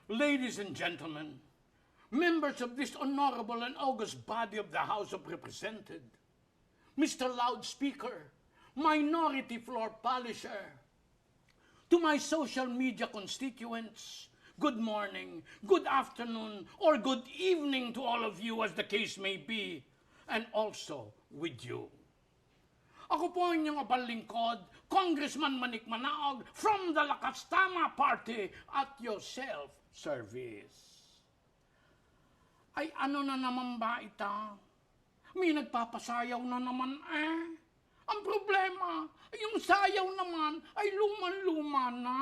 Ladies and gentlemen, members of this honorable and august body of the House of Representatives, Mr. Loudspeaker, Minority Floor Polisher, to my social media constituents, good morning, good afternoon, or good evening to all of you as the case may be, and also with you. Ako po ang inyong abal lingkod, Congressman Manik Manaog from the Lakas Tama Party at your self-service. Ay ano na naman ba ita? May nagpapasayaw na naman eh. Ang problema, yung sayaw naman ay luman-luma na.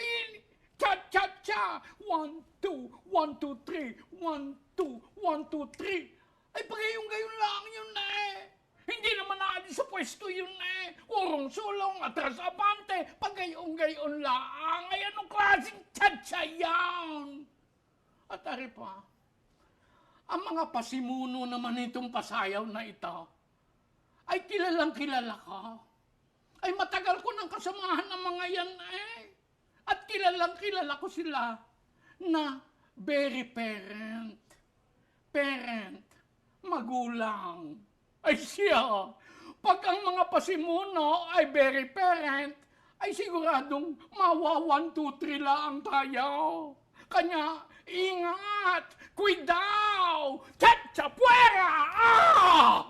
Ay, cha-cha-cha, 1, 2, 1, 2, 3, 1, 2, 1, 2, 3. Ay pagayong-gayon lang yun eh. Hindi naman natin sa pwesto yun eh. Urong-sulong, atras-abante, pagayong-gayon lang. Ay anong klaseng cha-cha yan? At ari pa, ang mga pasimuno naman itong pasayaw na ito, ay kilalang kilala ka. Ay matagal ko nang kasamahan ng mga yan eh. At kilalang kilala ko sila na very parent. Parent, magulang. Ay siya, pag ang mga pasimuno ay very parent, ay siguradong mawa 1, 2, 3 lang tayo. Kanya, ingat! Cuidao! Chacha fuera! Ah!